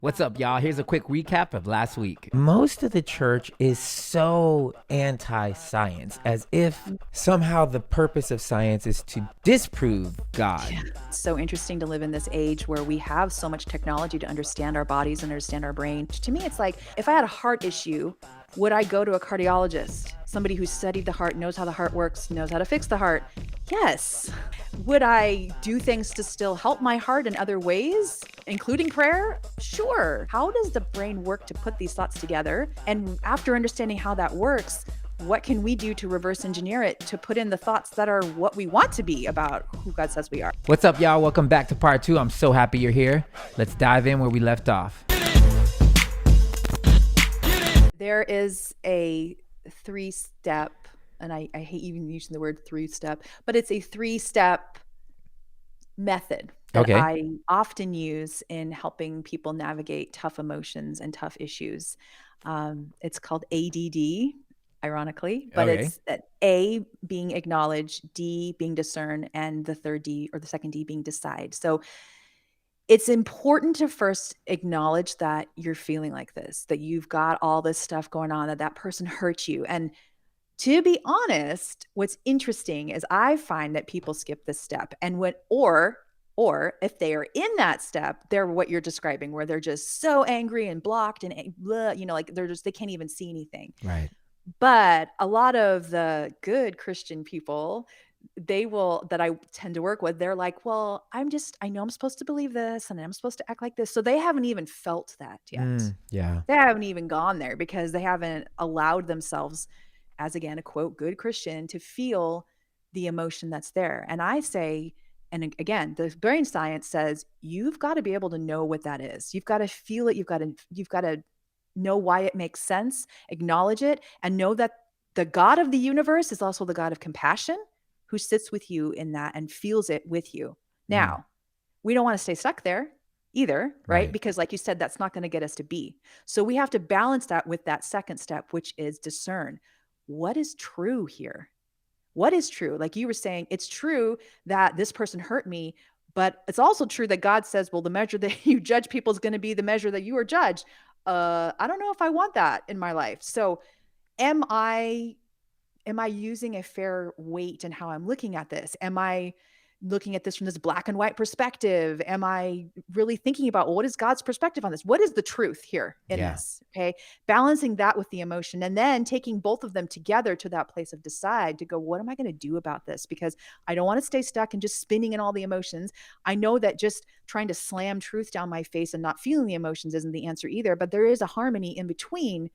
What's up, y'all? Here's a quick recap of last week. Most of the church is so anti-science, as if somehow the purpose of science is to disprove God. Yeah. It's so interesting to live in this age where we have so much technology to understand our bodies and understand our brain. To me, it's like if I had a heart issue, would I go to a cardiologist? Somebody who studied the heart, knows how the heart works, knows how to fix the heart. Yes. Would I do things to still help my heart in other ways, including prayer? Sure. How does the brain work to put these thoughts together? And after understanding how that works, what can we do to reverse engineer it to put in the thoughts that are what we want to be about who God says we are? What's up, y'all? Welcome back to part 2. I'm so happy you're here. Let's dive in where we left off. There is a 3-step, and I hate even using the word 3-step, but it's a 3-step method that Okay. I often use in helping people navigate tough emotions and tough issues. It's called ADD, ironically, but Okay. it's A being acknowledge, D being discern, and the third D or the second D being decide. So it's important to first acknowledge that you're feeling like this, that you've got all this stuff going on, that that person hurt you. And to be honest, what's interesting is I find that people skip this step. And or if they are in that step, they're what you're describing, where they're just so angry and blocked and blah, like they can't even see anything. Right. But a lot of the good Christian people, that I tend to work with, they're like, well, I know I'm supposed to believe this and I'm supposed to act like this. So they haven't even felt that yet. Yeah. They haven't even gone there because they haven't allowed themselves, as again, a quote, good Christian, to feel the emotion that's there. And I say, and again, the brain science says you've got to be able to know what that is. You've got to feel it. You've got to know why it makes sense, acknowledge it, and know that the God of the universe is also the God of compassion who sits with you in that and feels it with you. Now, we don't want to stay stuck there either, right? Because like you said, that's not going to get us to B. So we have to balance that with that second step, which is discern. What is true here? What is true? Like you were saying, it's true that this person hurt me, but it's also true that God says, well, the measure that you judge people is going to be the measure that you are judged. I don't know if I want that in my life. So am I using a fair weight in how I'm looking at this? Am I looking at this from this black and white perspective? Am I really thinking about, well, what is God's perspective on this? What is the truth here in this? Okay. Balancing that with the emotion and then taking both of them together to that place of decide to go, what am I going to do about this? Because I don't want to stay stuck and just spinning in all the emotions. I know that just trying to slam truth down my face and not feeling the emotions isn't the answer either, but there is a harmony in between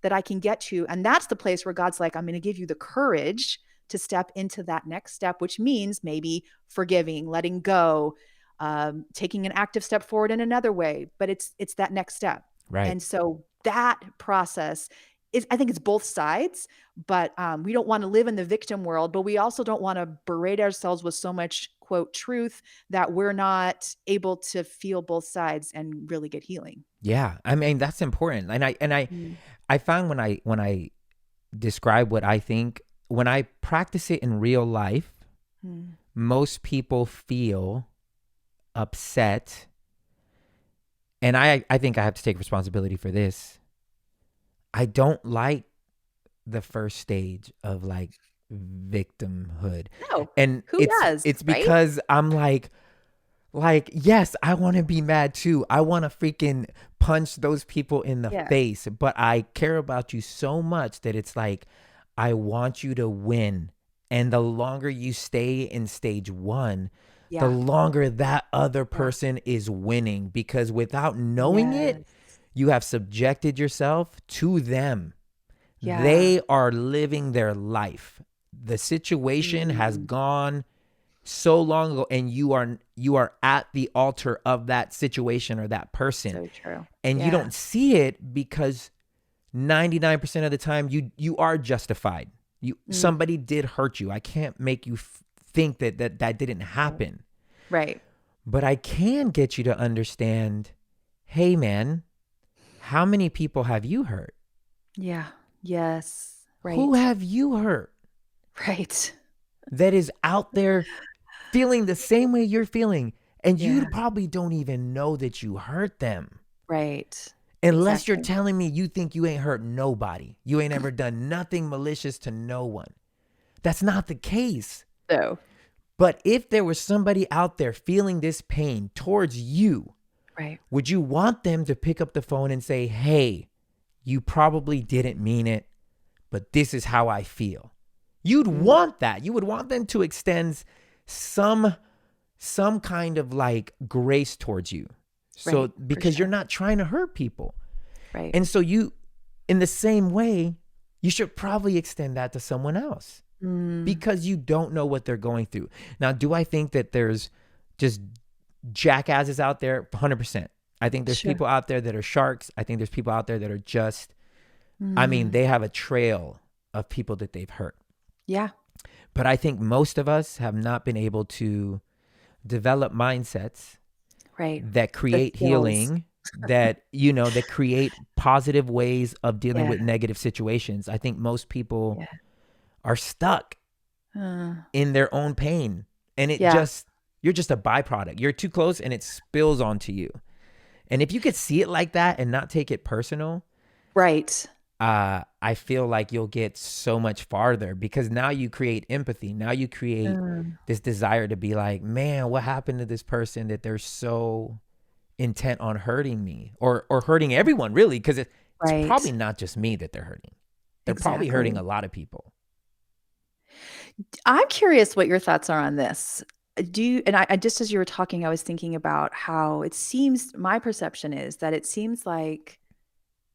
that I can get to. And that's the place where God's like, I'm going to give you the courage to step into that next step, which means maybe forgiving, letting go, taking an active step forward in another way. But it's that next step. Right. And so that process is, I think it's both sides, but we don't want to live in the victim world, but we also don't want to berate ourselves with so much quote truth that we're not able to feel both sides and really get healing. Yeah. I mean, that's important. I found when I describe what I think, when I practice it in real life, most people feel upset. And I think I have to take responsibility for this. I don't like the first stage of like victimhood. No, And who does? it's right? because I'm like, yes, I want to be mad too. I want to freaking punch those people in the Yeah. face, but I care about you so much that it's like, I want you to win. And the longer you stay in stage 1, Yeah. the longer that other person is winning, because without knowing it, you have subjected yourself to them. Yeah. They are living their life. The situation has gone so long ago, and you are at the altar of that situation or that person. So true. And you don't see it because 99% of the time you are justified. Somebody did hurt you. I can't make you think that didn't happen. Right. But I can get you to understand, hey man, how many people have you hurt? Yeah. Yes. Right. Who have you hurt Right. that is out there feeling the same way you're feeling? And you Yeah. probably don't even know that you hurt them. Right. Unless you're Exactly. telling me you think you ain't hurt nobody. You ain't ever done nothing malicious to no one. That's not the case. So, But if there was somebody out there feeling this pain towards you, right. would you want them to pick up the phone and say, hey, you probably didn't mean it, but this is how I feel? You'd want that. You would want them to extend some kind of like grace towards you. So Right, for because you're sure. not trying to hurt people. Right. And so you, in the same way, you should probably extend that to someone else because you don't know what they're going through. Now, do I think that there's just jackasses out there? 100%. I think there's Sure. people out there that are sharks. I think there's people out there that are just, I mean, they have a trail of people that they've hurt. Yeah. But I think most of us have not been able to develop mindsets Right. that create skills. healing, that, you know, that create positive ways of dealing Yeah. with negative situations. I think most people Yeah. are stuck Uh, in their own pain, and it Yeah. just, you're just a byproduct. You're too close and it spills onto you. And if you could see it like that and not take it personal, right. I feel like you'll get so much farther, because now you create empathy. Now you create this desire to be like, man, what happened to this person that they're so intent on hurting me or hurting everyone, really? Because it's Right. probably not just me that they're hurting. They're probably hurting a lot of people. I'm curious what your thoughts are on this. Do you, and I just as you were talking, I was thinking about how it seems, my perception is that it seems like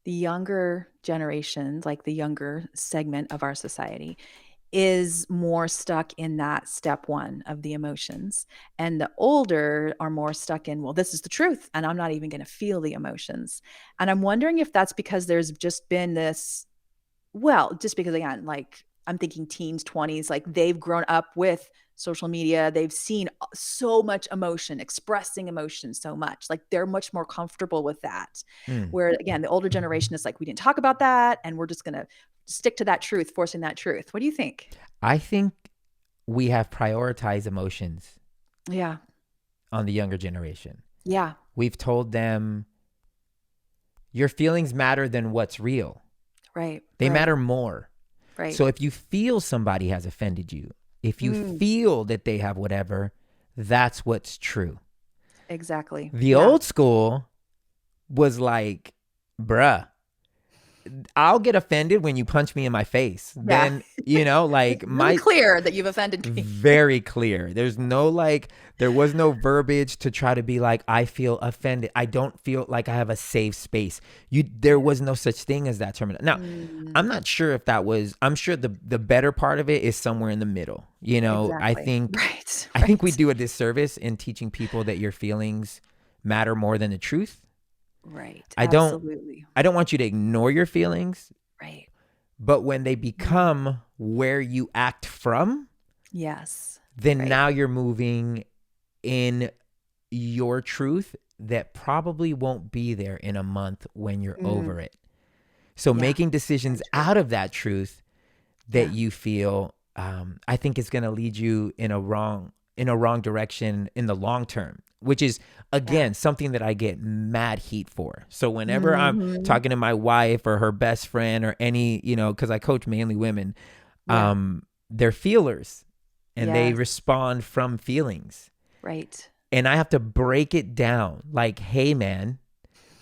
the younger generation, like the younger segment of our society, is more stuck in that step one of the emotions. And the older are more stuck in, well, this is the truth, and I'm not even going to feel the emotions. And I'm wondering if that's because there's just been this, well, just because, again, like I'm thinking teens, 20s, like they've grown up with social media. They've seen so much emotion, expressing emotion so much. Like they're much more comfortable with that. Where again, the older generation is like, we didn't talk about that, and we're just going to stick to that truth, forcing that truth. What do you think? I think we have prioritized emotions Yeah. on the younger generation. Yeah. We've told them your feelings matter than what's real. Right. They right, matter more. Right. So if you feel somebody has offended you, if you feel that they have whatever, that's what's true. Exactly. The Yeah. old school was like, bruh, I'll get offended when you punch me in my face. Yeah. Then, you know, like Really clear that you've offended me. very clear. There's no like, there was no verbiage to try to be like, I feel offended. I don't feel like I have a safe space. There was no such thing as that term. Now, I'm not sure if that was, I'm sure the better part of it is somewhere in the middle. You know, Exactly. I think, Right. I think we do a disservice in teaching people that your feelings matter more than the truth. Right. I Absolutely. don't want you to ignore your feelings, Right. but when they become where you act from, Yes. then Right. now you're moving in your truth that probably won't be there in a month when you're over it. So Yeah. making decisions out of that truth that Yeah. you feel, I think is going to lead you in a wrong direction in the long term, which is, again, something that I get mad heat for. So whenever I'm talking to my wife or her best friend or any, you know, because I coach mainly women, they're feelers and they Yes. respond from feelings. Right. And I have to break it down like, hey, man,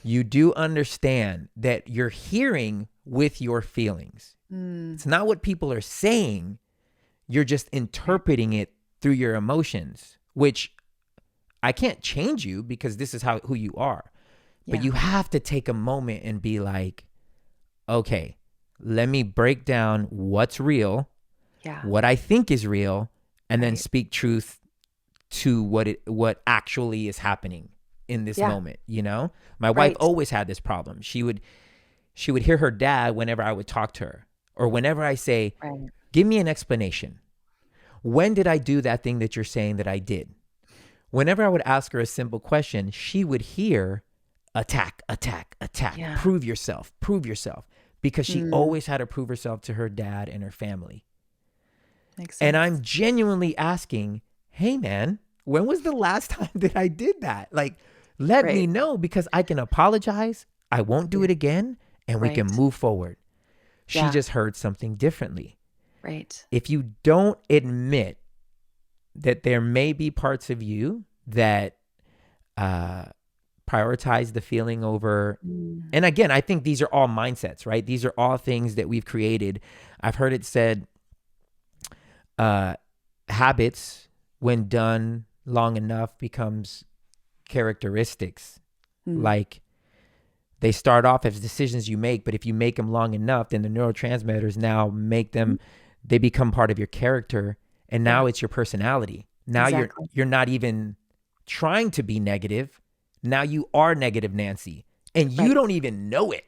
you do understand that you're hearing with your feelings. It's not what people are saying. You're just interpreting it through your emotions, which I can't change you because this is who you are. But Yeah. you have to take a moment and be like, okay, let me break down what's real, Yeah. what I think is real, and then Right. speak truth to what actually is happening in this Yeah. moment. You know, my wife Right. always had this problem. She would hear her dad whenever I would talk to her, or whenever I say, Right. give me an explanation. When did I do that thing that you're saying that I did? Whenever I would ask her a simple question, she would hear attack, attack, attack, Yeah. prove yourself, because she always had to prove herself to her dad and her family. Makes sense. And I'm genuinely asking, hey man, when was the last time that I did that? Like, Let me Right. know, because I can apologize. I won't do Yeah. it again, and we can Right. move forward. She Yeah. just heard something differently. Right. If you don't admit that there may be parts of you that prioritize the feeling over, Mm. and again, I think these are all mindsets, right? These are all things that we've created. I've heard it said, habits, when done long enough, becomes characteristics. Mm. Like, they start off as decisions you make, but if you make them long enough, then the neurotransmitters now make them, they become part of your character, and now Yeah. it's your personality. Now Exactly. you're not even trying to be negative. Now you are negative Nancy, and you Right. don't even know it,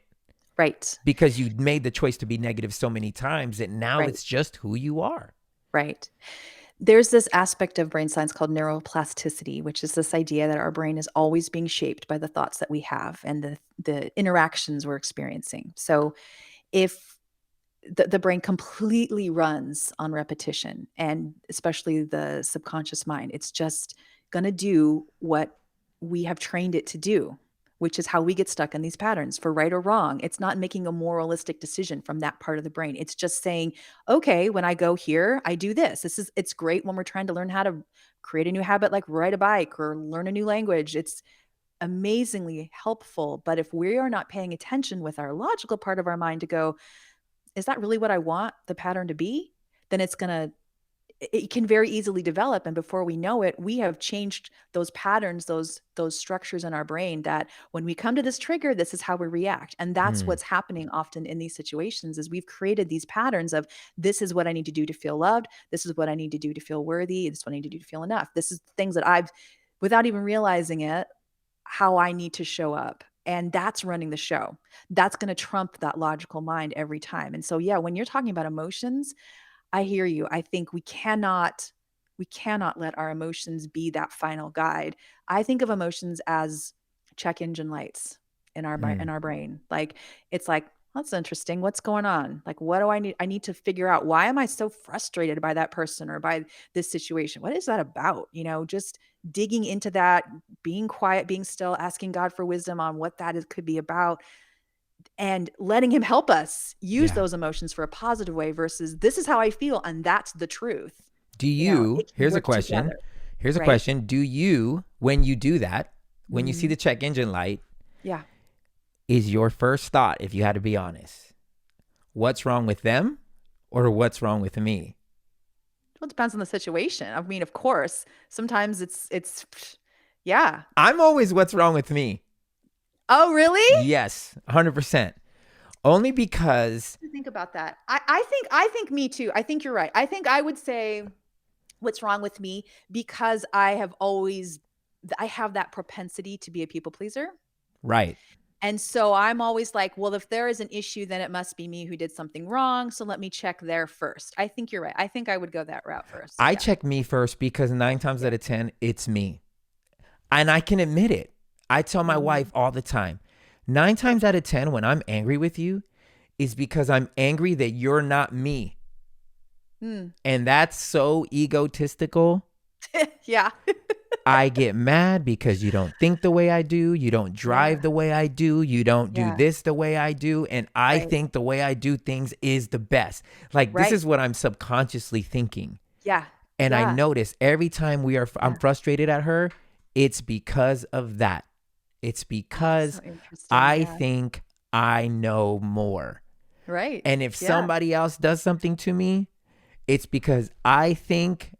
Right. because you made the choice to be negative so many times that now Right. it's just who you are. Right. There's this aspect of brain science called neuroplasticity, which is this idea that our brain is always being shaped by the thoughts that we have and the interactions we're experiencing. So if the brain completely runs on repetition, and especially the subconscious mind, it's just going to do what we have trained it to do, which is how we get stuck in these patterns, for right or wrong. It's not making a moralistic decision from that part of the brain. It's just saying, okay, when I go here, I do this. It's great when we're trying to learn how to create a new habit, like ride a bike or learn a new language. It's amazingly helpful. But if we are not paying attention with our logical part of our mind to go, is that really what I want the pattern to be? Then it can very easily develop. And before we know it, we have changed those patterns, those structures in our brain, that when we come to this trigger, this is how we react. And that's Hmm. what's happening often in these situations, is we've created these patterns of, this is what I need to do to feel loved. This is what I need to do to feel worthy. This is what I need to do to feel enough. This is things that I've, without even realizing it, how I need to show up. And that's running the show. That's going to trump that logical mind every time. And so, yeah, when you're talking about emotions, I hear you. I think we cannot let our emotions be that final guide. I think of emotions as check engine lights Hmm. in our brain. Like, it's like, that's interesting. What's going on? Like, what do I need? I need to figure out, why am I so frustrated by that person or by this situation? What is that about? Just digging into that, being quiet, being still, asking God for wisdom on what could be about, and letting him help us use Yeah. those emotions for a positive way, versus, this is how I feel and that's the truth. It can Here's a work question. together, Here's a right? question. Do you, when you do that, when you see Mhm. the check engine light, Yeah. is your first thought, if you had to be honest, what's wrong with them or what's wrong with me? Well, it depends on the situation. I mean, of course, sometimes it's yeah. I'm always what's wrong with me. Oh, really? Yes, 100%. Only because, To think about that. I think me too. I think you're right. I think I would say, what's wrong with me, because I have that propensity to be a people pleaser. right. And so I'm always like, well, if there is an issue, then it must be me who did something wrong. So let me check there first. I think you're right. I think I would go that route first. I Yeah. check me first, because 9 times Yeah. out of 10, it's me. And I can admit it. I tell my Mhm. wife all the time, 9 times out of 10, when I'm angry with you, is because I'm angry that you're not me. Mm. And that's so egotistical. Yeah. I get mad because you don't think the way I do. You don't Yeah. drive the way I do. You don't do Yeah. this the way I do. And I Right. think the way I do things is the best. Like, this Right. is what I'm subconsciously thinking. Yeah. And I Yeah. notice every time I'm Yeah. frustrated at her, it's because of that. It's Oh, so because interesting. I Yeah. think I know more. Right. And if Yeah. somebody else does something to me, it's because I think,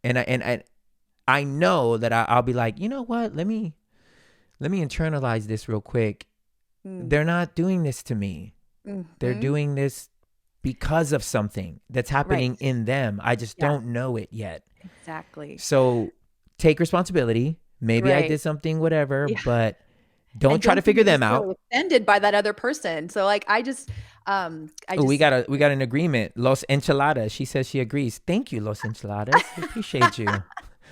I know that I'll be like, you know what? Let me internalize this real quick. Mm. They're not doing this to me. They're Mhm. doing this because of something that's Right. happening in them. I just Yeah. don't know it yet. Exactly. So take responsibility. Maybe I Right. did something, whatever, Yeah. but don't And try to don't be figure them out. necessarily offended by that other person. So, like, I Oh, we just got an agreement. Los Enchiladas. She says she agrees. Thank you, Los Enchiladas. We appreciate you.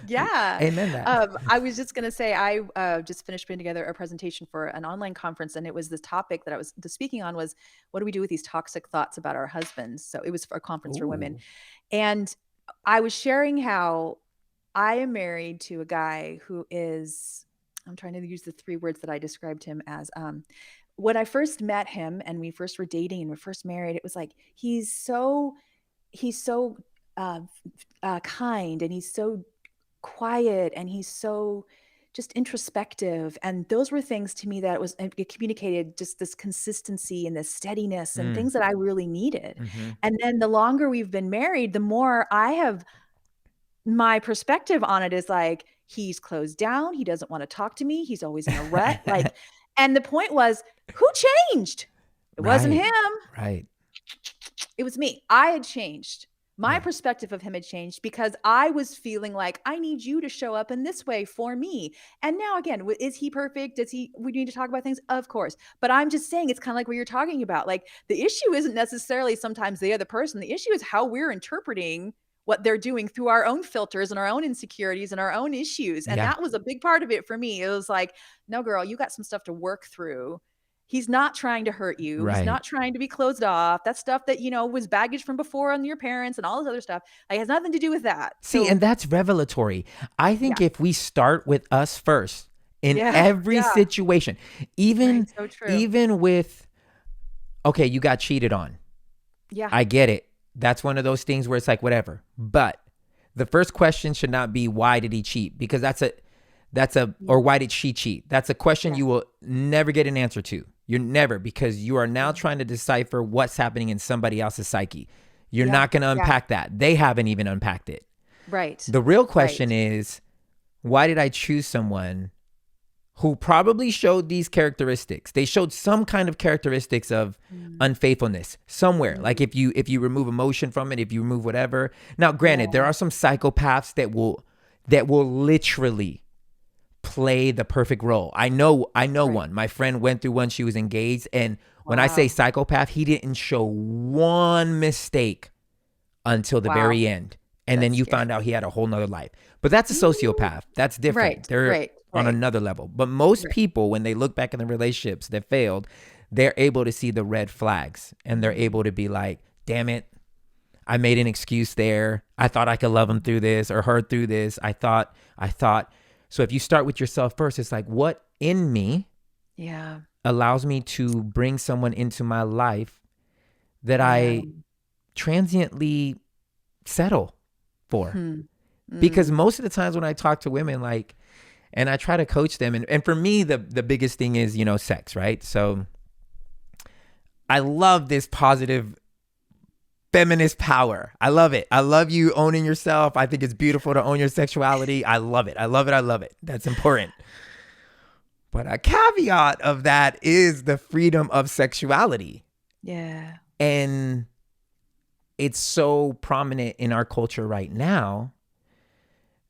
Yeah. Amen that. I was just gonna say, I just finished putting together a presentation for an online conference, and it was this topic that I was speaking on was, what do we do with these toxic thoughts about our husbands? So it was for a conference for women, Ooh. and I was sharing how I am married to a guy who is I'm trying to use the 3 words that I described him as. When I first met him and we first were dating and we first married, it was like, he's so kind, and he's so quiet, and he's so just introspective. And those were things to me that it communicated just this consistency and this steadiness and Mm. things that I really needed. Mm-hmm. And then the longer we've been married, the more my perspective on it is like, he's closed down. He doesn't want to talk to me. He's always in a rut. Like, and the point was, who changed? It wasn't Right. him. Right. It was me. I had changed. My Yeah. perspective of him had changed because I was feeling like, I need you to show up in this way for me. And now again, is he perfect? We need to talk about things? Of course. But I'm just saying, it's kind of like what you're talking about. Like, the issue isn't necessarily sometimes the other person. The issue is how we're interpreting what they're doing through our own filters and our own insecurities and our own issues. And Yeah. that was a big part of it for me. It was like, no, girl, you got some stuff to work through. He's not trying to hurt you. He's Right. not trying to be closed off. That stuff that, was baggage from before on your parents and all this other stuff, like, has nothing to do with that. See, So, and that's revelatory. I think yeah. if we start with us first in Yeah, every yeah. situation, even Right, so true. even with, okay, you got cheated on. Yeah. I get it. That's one of those things where it's like, whatever. But the first question should not be, why did he cheat? Because or why did she cheat? That's a question Yeah. you will never get an answer to. You're never, because you are now trying to decipher what's happening in somebody else's psyche. You're Yeah, not going to yeah. unpack that. They haven't even unpacked it. Right. The real question is, why did I choose someone who probably showed these characteristics? They showed some kind of characteristics of unfaithfulness somewhere. Like if you remove emotion from it, if you remove whatever. Now, granted, there are some psychopaths that will literally play the perfect role. I know one. My friend went through one. She was engaged, and when I say psychopath, he didn't show one mistake until the very end. And then you found out he had a whole nother life. But that's a sociopath. That's different. Right, They're right, on right. another level. But most people, when they look back in the relationships that failed, they're able to see the red flags, and they're able to be like, damn it, I made an excuse there. I thought I could love him through this or her through this. I thought. So if you start with yourself first, it's like, what in me Yeah. allows me to bring someone into my life that I transiently settle for? Because most of the times when I talk to women, like, and I try to coach them, and for me, the biggest thing is, sex, right? So I love this positive feminist power. I love it. I love you owning yourself. I think it's beautiful to own your sexuality. I love it. I love it. I love it. That's important. But a caveat of that is the freedom of sexuality. Yeah. And it's so prominent in our culture right now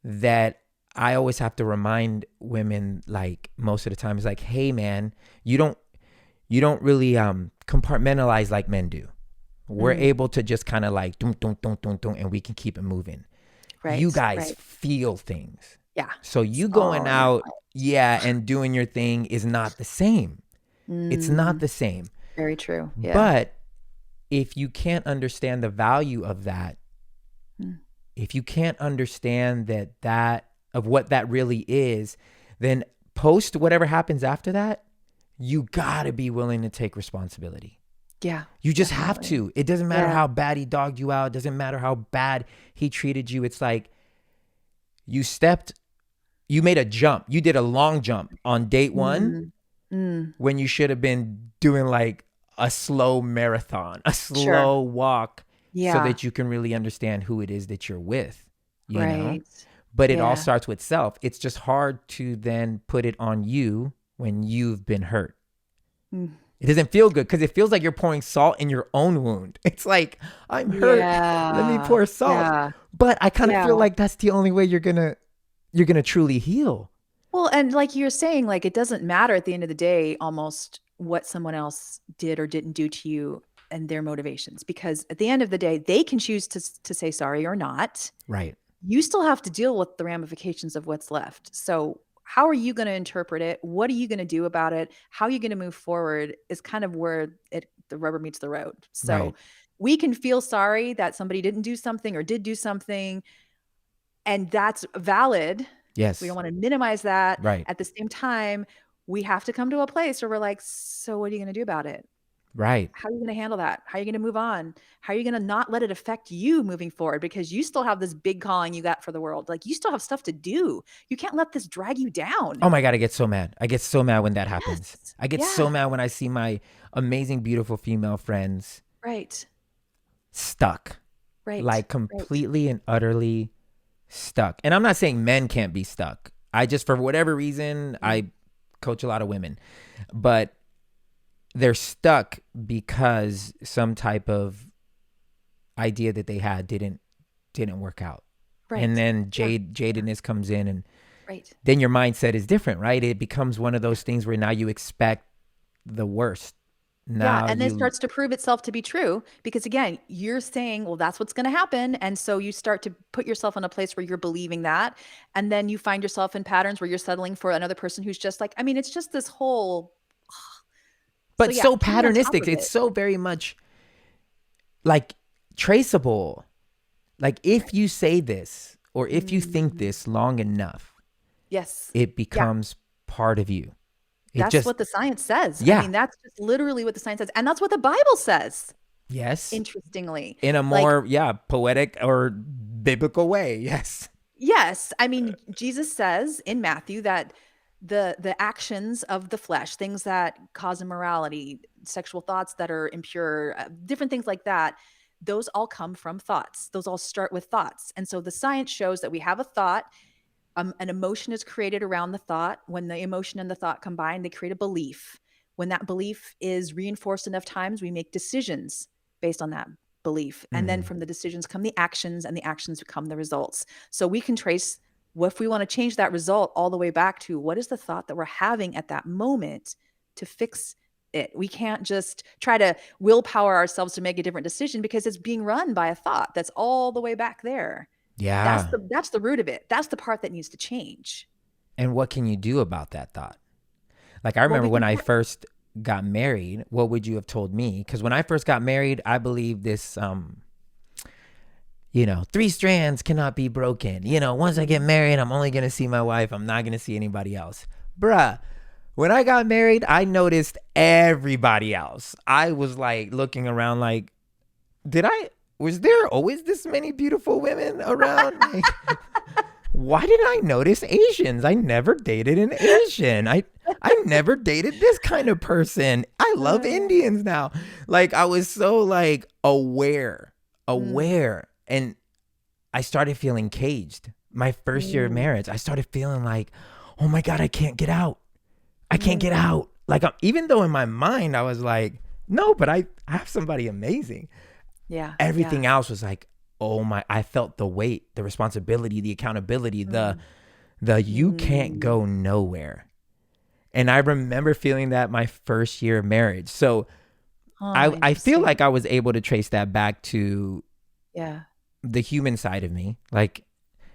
that I always have to remind women, like, most of the time, it's like, hey man, you don't really compartmentalize like men do. We're able to just kind of like dum, and we can keep it moving. Right. You guys feel things. Yeah. So you going out, and doing your thing is not the same. It's not the same. Very true. Yeah. But if you can't understand the value of that, if you can't understand that of what that really is, then post whatever happens after that, you gotta be willing to take responsibility. Yeah. You just have to. It doesn't matter how bad he dogged you out. It doesn't matter how bad he treated you. It's like you made a jump. You did a long jump on date one when you should have been doing like a slow marathon, a slow walk, so that you can really understand who it is that you're with, you know? But it all starts with self. It's just hard to then put it on you when you've been hurt. It doesn't feel good because it feels like you're pouring salt in your own wound. It's like, I'm hurt. Let me pour salt. Yeah. But I kind of feel like that's the only way you're gonna truly heal. Well, and like you're saying, like, it doesn't matter at the end of the day, almost, what someone else did or didn't do to you and their motivations, because at the end of the day, they can choose to say sorry or not. Right. You still have to deal with the ramifications of what's left. So how are you going to interpret it? What are you going to do about it? How are you going to move forward is kind of where the rubber meets the road. So we can feel sorry that somebody didn't do something or did do something, and that's valid. Yes. We don't want to minimize that. Right. At the same time, we have to come to a place where we're like, so what are you going to do about it? Right. How are you going to handle that? How are you going to move on? How are you going to not let it affect you moving forward? Because you still have this big calling you got for the world. Like, you still have stuff to do. You can't let this drag you down. Oh my God, I get so mad. I get so mad when that happens. Yes. I get Yeah. so mad when I see my amazing, beautiful female friends Right. stuck. Right. Like completely and utterly stuck. And I'm not saying men can't be stuck. I just, for whatever reason, I coach a lot of women. But they're stuck because some type of idea that they had didn't work out. Right. And then jadedness comes in, and right. then your mindset is different, right? It becomes one of those things where now you expect the worst. Now and then it starts to prove itself to be true, because again, you're saying, well, that's what's going to happen. And so you start to put yourself in a place where you're believing that. And then you find yourself in patterns where you're settling for another person who's just like, I mean, it's just this whole. But so patternistic. It's so very much like traceable. Like if you say this or if you think this long enough, yes, it becomes part of you. That's what the science says. Yeah. I mean, that's just literally what the science says. And that's what the Bible says. Yes. Interestingly. In a more, poetic or biblical way. Yes. Yes. I mean, Jesus says in Matthew that the actions of the flesh, things that cause immorality, sexual thoughts that are impure, different things like that, those all come from thoughts. Those all start with thoughts. And so the science shows that we have a thought. An emotion is created around the thought. When the emotion and the thought combine, they create a belief. When that belief is reinforced enough times, we make decisions based on that belief. And then from the decisions come the actions, and the actions become the results. So we can trace, if we want to change that result, all the way back to what is the thought that we're having at that moment to fix it. We can't just try to willpower ourselves to make a different decision, because it's being run by a thought that's all the way back there. Yeah. That's the root of it. That's the part that needs to change. And what can you do about that thought? Like, I remember when I first got married, what would you have told me? Because when I first got married, I believed this, 3 strands cannot be broken. Once I get married, I'm only going to see my wife. I'm not going to see anybody else. Bruh, when I got married, I noticed everybody else. I was like looking around like, was there always this many beautiful women around? Like, why didn't I notice Asians? I never dated an Asian. I never dated this kind of person. I love Indians now. Like, I was so like aware. And I started feeling caged. My first year of marriage, I started feeling like, oh my God, I can't get out. I can't get out. Like, even though in my mind I was like, no, but I have somebody amazing. Yeah. Everything else was like, oh my, I felt the weight, the responsibility, the accountability, the you can't go nowhere. And I remember feeling that my first year of marriage. So I feel like I was able to trace that back to the human side of me. Like,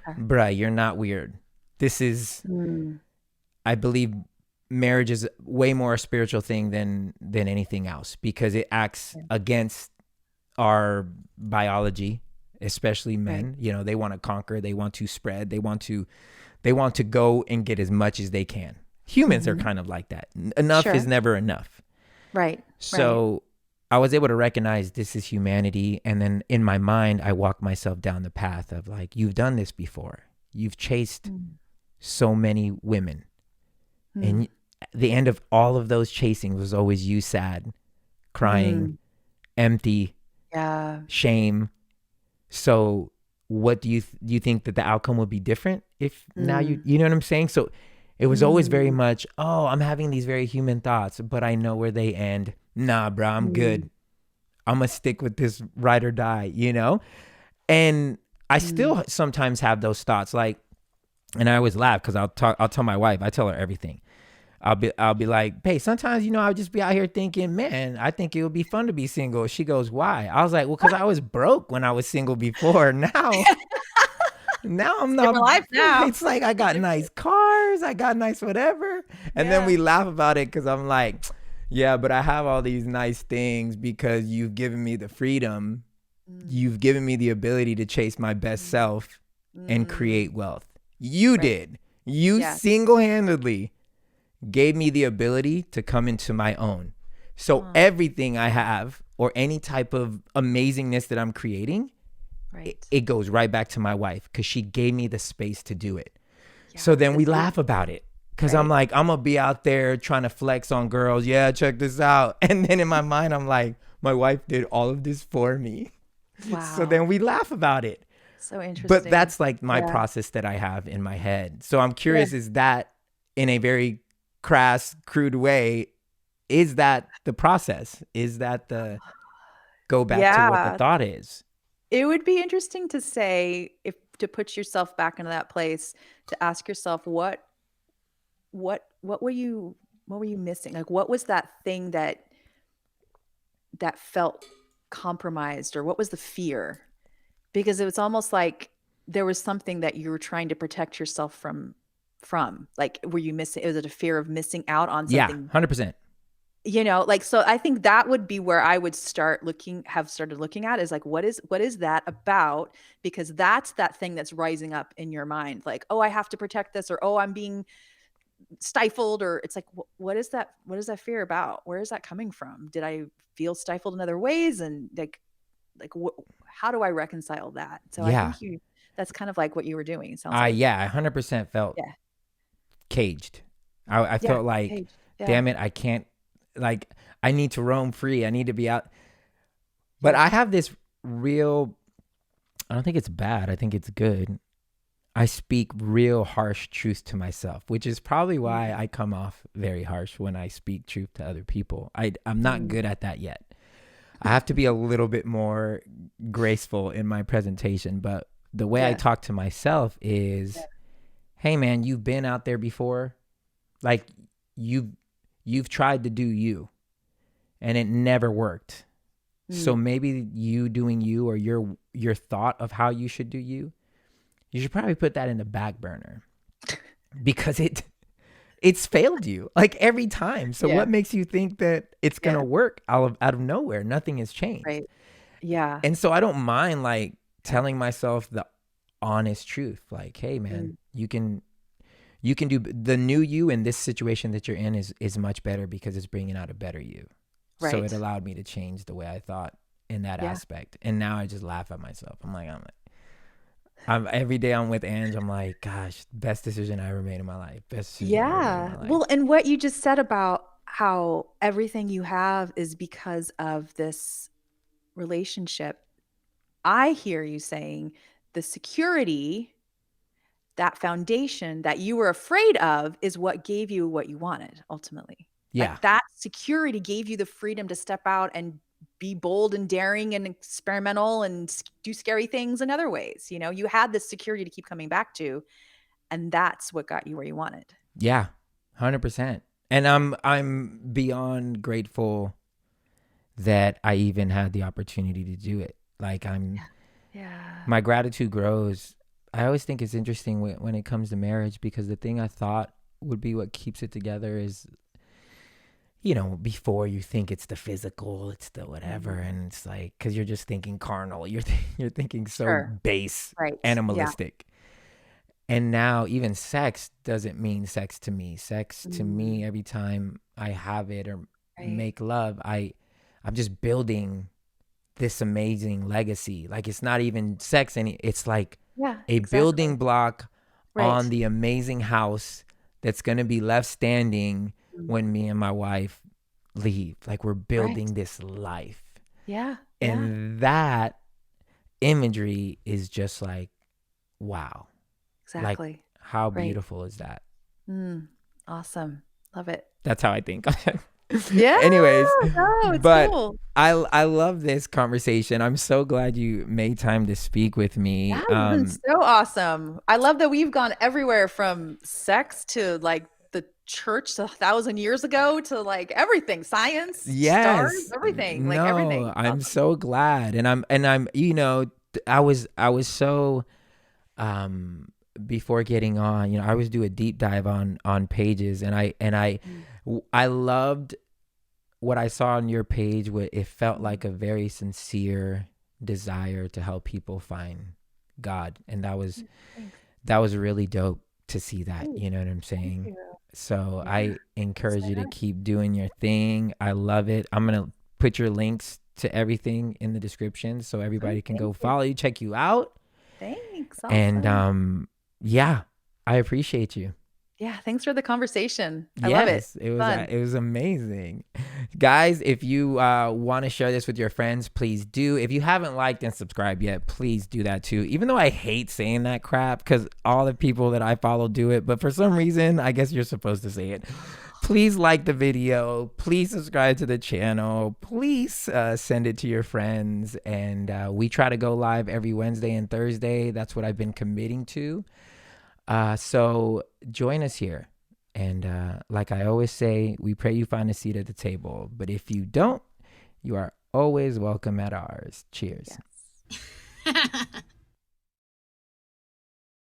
bruh, you're not weird. This is, I believe marriage is way more a spiritual thing than anything else, because it acts against our biology, especially men. They want to conquer, they want to spread, they want to go and get as much as they can. Humans are kind of like that. Enough is never enough. Right. So I was able to recognize this is humanity. And then in my mind, I walked myself down the path of like, you've done this before. You've chased so many women. And the end of all of those chasing was always you sad, crying, empty, shame. So what do you think that the outcome would be different if now you know what I'm saying? So it was always very much, oh, I'm having these very human thoughts, but I know where they end. Nah, bro, I'm good. I'm gonna stick with this ride or die, And I still sometimes have those thoughts, like, and I always laugh because I'll tell my wife, I tell her everything. I'll be like, hey, sometimes, I'll just be out here thinking, man, I think it would be fun to be single. She goes, why? I was like, well, because I was broke when I was single before. Now I'm not. Life now. It's like I got nice cars, I got nice whatever. And then we laugh about it because I'm like, yeah, but I have all these nice things because you've given me the freedom. You've given me the ability to chase my best self and create wealth. You did. You Yes. single-handedly gave me the ability to come into my own. So everything I have or any type of amazingness that I'm creating, Right. it goes right back to my wife because she gave me the space to do it. Yeah, So then we it's laugh about it because Right. I'm like, I'm going to be out there trying to flex on girls. Yeah, check this out. And then in my mind, I'm like, my wife did all of this for me. Wow. So then we laugh about it. So interesting. But that's like my Yeah. process that I have in my head. So I'm Yeah. curious, is that in a very crass, crude way, is that the process? Is that the go back to what the Yeah. thought is? It would be interesting to say, if to put yourself back into that place, to ask yourself what were you missing? Like, what was that thing that felt compromised, or what was the fear? Because it was almost like there was something that you were trying to protect yourself from. Like, were you missing? Was it a fear of missing out on Yeah, something? 100%. You know, like, so I think that would be where I would have started looking at, is like, what is that about? Because that's that thing that's rising up in your mind. Like, oh, I have to protect this, or, oh, I'm being stifled, or it's like, what is that? What is that fear about? Where is that coming from? Did I feel stifled in other ways? And how do I reconcile that? So I Yeah. think that's kind of like what you were doing. It sounds like. Yeah, I 100% felt Yeah. caged. I felt like, Caged. Yeah. damn it, I can't, like, I need to roam free. I need to be out. But I have this real, I don't think it's bad. I think it's good. I speak real harsh truth to myself, which is probably why I come off very harsh when I speak truth to other people. I'm not good at that yet. I have to be a little bit more graceful in my presentation, but the way I talk to myself is, hey man, you've been out there before. Like, you've tried to do you and it never worked. So maybe you doing you, or your thought of how you should do you should probably put that in the back burner because it's failed you like every time. So what makes you think that it's going to work out of nowhere? Nothing has changed. Right. Yeah. And so I don't mind like telling myself the honest truth. Like, hey man, you can do the new you in this situation that you're in is much better because it's bringing out a better you. Right. So it allowed me to change the way I thought in that aspect. And now I just laugh at myself. I'm every day I'm with Ange, I'm like, gosh, best decision I ever made in my life. Best decision I ever made in my life. Well, and what you just said about how everything you have is because of this relationship, I hear you saying the security, that foundation that you were afraid of, is what gave you what you wanted ultimately. Yeah. Like, that security gave you the freedom to step out and be bold and daring and experimental and do scary things in other ways. You know, you had this security to keep coming back to, and that's what got you where you wanted. Yeah, 100%. And I'm beyond grateful that I even had the opportunity to do it. Like, my gratitude grows. I always think it's interesting when it comes to marriage, because the thing I thought would be what keeps it together is, you know, before you think it's the physical, it's the whatever. And it's like, cause you're just thinking carnal. You're thinking so base, animalistic. And now even sex doesn't mean sex to me. Sex to me, every time I have it or make love, I'm just building this amazing legacy. Like, it's not even sex it's like a building block on the amazing house that's going to be left standing when me and my wife leave. Like, we're building this life. Yeah. And that imagery is just like, wow. Exactly. Like, how beautiful is that? Awesome. Love it. That's how I think. Yeah. Anyways, no, it's but cool. I love this conversation. I'm so glad you made time to speak with me. That has been so awesome. I love that we've gone everywhere from sex to like the church 1,000 years ago to like everything, science, stars, everything. No, like everything. I'm so glad. And I'm, you know, I was so, before getting on, you know, I always do a deep dive on pages, and I loved what I saw on your page. Where it felt like a very sincere desire to help people find God, and that was really dope to see that. You know what I'm saying? you. So Yeah, I encourage you to nice. keep doing your thing. I love it. I'm going to put your links to everything in the description so everybody can Thank go you. follow you, check you out. Thanks. And Awesome. yeah, I appreciate you. Yeah, thanks for the conversation. I love it. Yes, Fun. it was amazing. Guys, if you want to share this with your friends, please do. If you haven't liked and subscribed yet, please do that too. Even though I hate saying that crap because all the people that I follow do it, but for some reason, I guess you're supposed to say it. Please like the video. Please subscribe to the channel. Please send it to your friends. And we try to go live every Wednesday and Thursday. That's what I've been committing to. So join us here. And like I always say, we pray you find a seat at the table. But if you don't, you are always welcome at ours. Cheers. Yes.